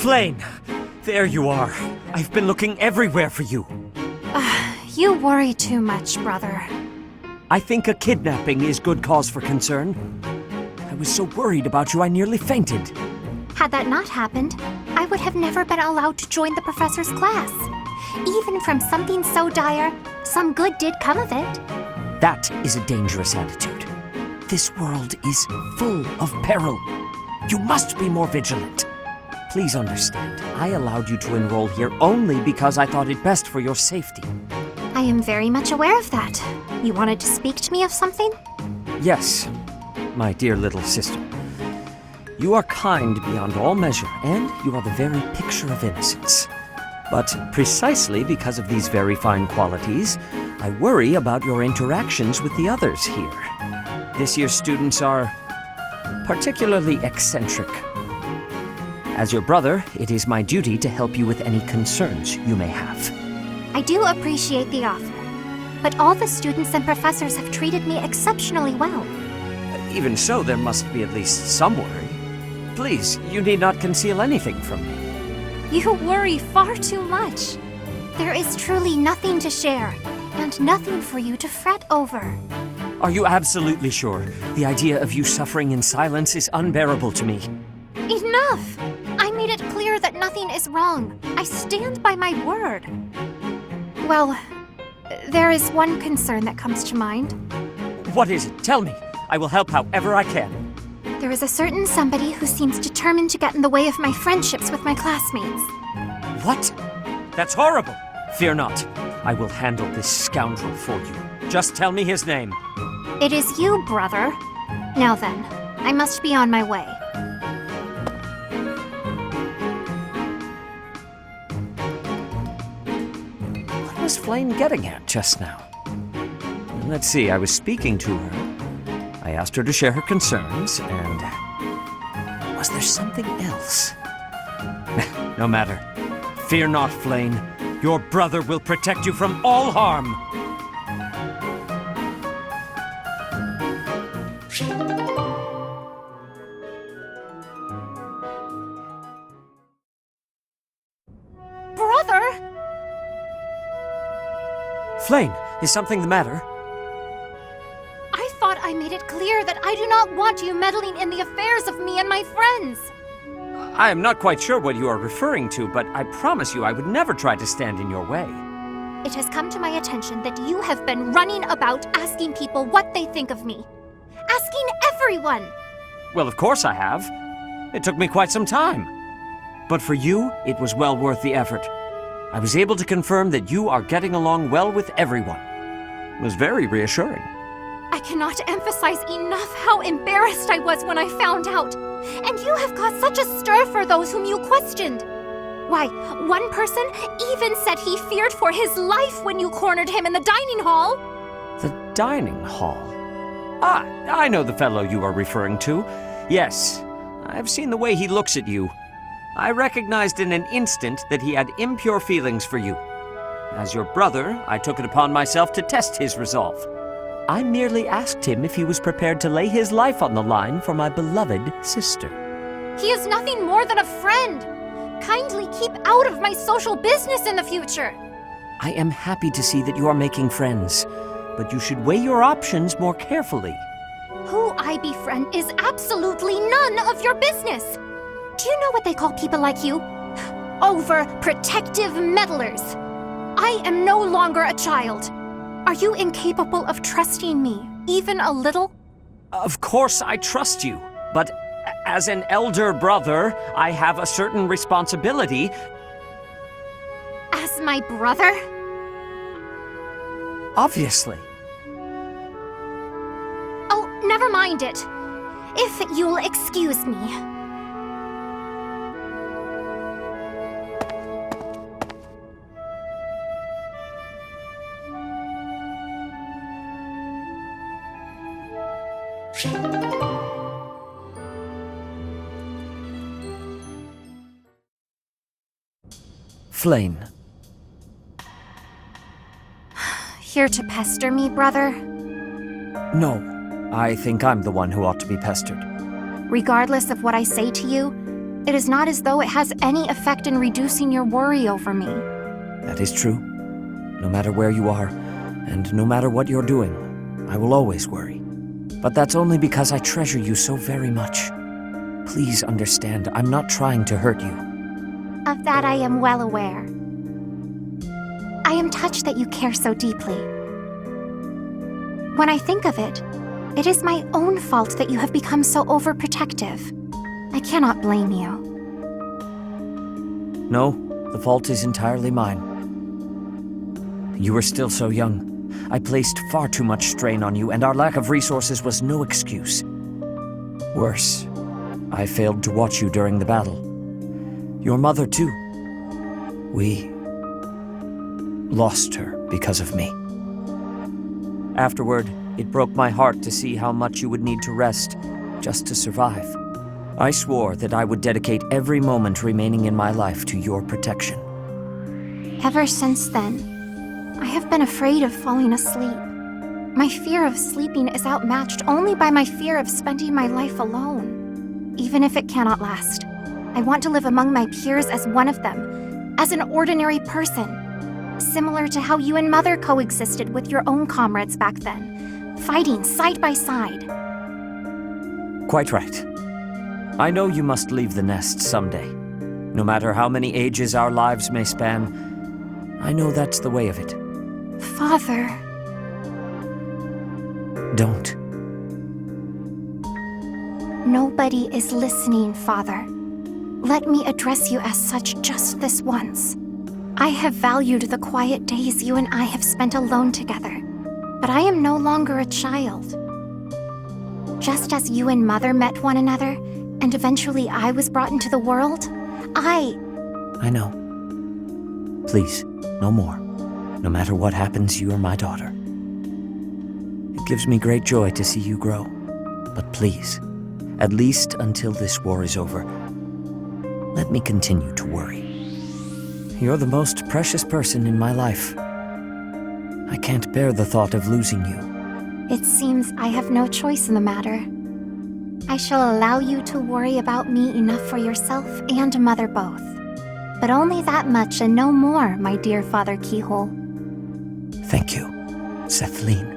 Flayn! There you are. I've been looking everywhere for you. You worry too much, brother. I think a kidnapping is good cause for concern. I was so worried about you I nearly fainted. Had that not happened, I would have never been allowed to join the professor's class. Even from something so dire, some good did come of it. That is a dangerous attitude. This world is full of peril. You must be more vigilant. Please understand, I allowed you to enroll here only because I thought it best for your safety. I am very much aware of that. You wanted to speak to me of something? Yes, my dear little sister. You are kind beyond all measure, and you are the very picture of innocence. But precisely because of these very fine qualities, I worry about your interactions with the others here. This year's students are particularly eccentric. As your brother, it is my duty to help you with any concerns you may have. I do appreciate the offer, but all the students and professors have treated me exceptionally well. Even so, there must be at least some worry. Please, you need not conceal anything from me. You worry far too much. There is truly nothing to share, and nothing for you to fret over. Are you absolutely sure? The idea of you suffering in silence is unbearable to me. Enough! I made it clear that nothing is wrong. I stand by my word. Well, there is one concern that comes to mind. What is it? Tell me. I will help however I can. There is a certain somebody who seems determined to get in the way of my friendships with my classmates. What? That's horrible! Fear not. I will handle this scoundrel for you. Just tell me his name. It is you, brother. Now then, I must be on my way. What was Flayn getting at just now? Let's see, I was speaking to her. I asked her to share her concerns, and... was there something else? No matter. Fear not, Flayn. Your brother will protect you from all harm. Brother! Flayn, is something the matter? I thought I made it clear that I do not want you meddling in the affairs of me and my friends. I am not quite sure what you are referring to, but I promise you I would never try to stand in your way. It has come to my attention that you have been running about asking people what they think of me. Asking everyone! Well, of course I have. It took me quite some time. But for you, it was well worth the effort. I was able to confirm that you are getting along well with everyone. It was very reassuring. I cannot emphasize enough how embarrassed I was when I found out. And you have caused such a stir for those whom you questioned. Why, one person even said he feared for his life when you cornered him in the dining hall. The dining hall? Ah, I know the fellow you are referring to. Yes, I've seen the way he looks at you. I recognized in an instant that he had impure feelings for you. As your brother, I took it upon myself to test his resolve. I merely asked him if he was prepared to lay his life on the line for my beloved sister. He is nothing more than a friend. Kindly keep out of my social business in the future. I am happy to see that you are making friends, but you should weigh your options more carefully. Who I befriend is absolutely none of your business. Do you know what they call people like you? Overprotective meddlers. I am no longer a child. Are you incapable of trusting me, even a little? Of course I trust you, but as an elder brother, I have a certain responsibility. As my brother? Obviously. Oh, never mind it. If you'll excuse me. Flayn. Here to pester me, brother? No, I think I'm the one who ought to be pestered. Regardless of what I say to you, it is not as though it has any effect in reducing your worry over me. That is true. No matter where you are, and no matter what you're doing, I will always worry. But that's only because I treasure you so very much. Please understand, I'm not trying to hurt you. Of that I am well aware. I am touched that you care so deeply. When I think of it, it is my own fault that you have become so overprotective. I cannot blame you. No, the fault is entirely mine. You were still so young. I placed far too much strain on you, and our lack of resources was no excuse. Worse, I failed to watch you during the battle. Your mother, too. We lost her because of me. Afterward, it broke my heart to see how much you would need to rest just to survive. I swore that I would dedicate every moment remaining in my life to your protection. Ever since then, I have been afraid of falling asleep. My fear of sleeping is outmatched only by my fear of spending my life alone. Even if it cannot last, I want to live among my peers as one of them, as an ordinary person, similar to how you and Mother coexisted with your own comrades back then, fighting side by side. Quite right. I know you must leave the nest someday. No matter how many ages our lives may span, I know that's the way of it. Father. Don't. Nobody is listening, Father. Let me address you as such just this once. I have valued the quiet days you and I have spent alone together, but I am no longer a child. Just as you and Mother met one another, and eventually I was brought into the world, I know. Please, no more. No matter what happens, you are my daughter. It gives me great joy to see you grow. But please, at least until this war is over, let me continue to worry. You're the most precious person in my life. I can't bear the thought of losing you. It seems I have no choice in the matter. I shall allow you to worry about me enough for yourself and Mother both. But only that much and no more, my dear Father Keyhole. Thank you, Sethlene.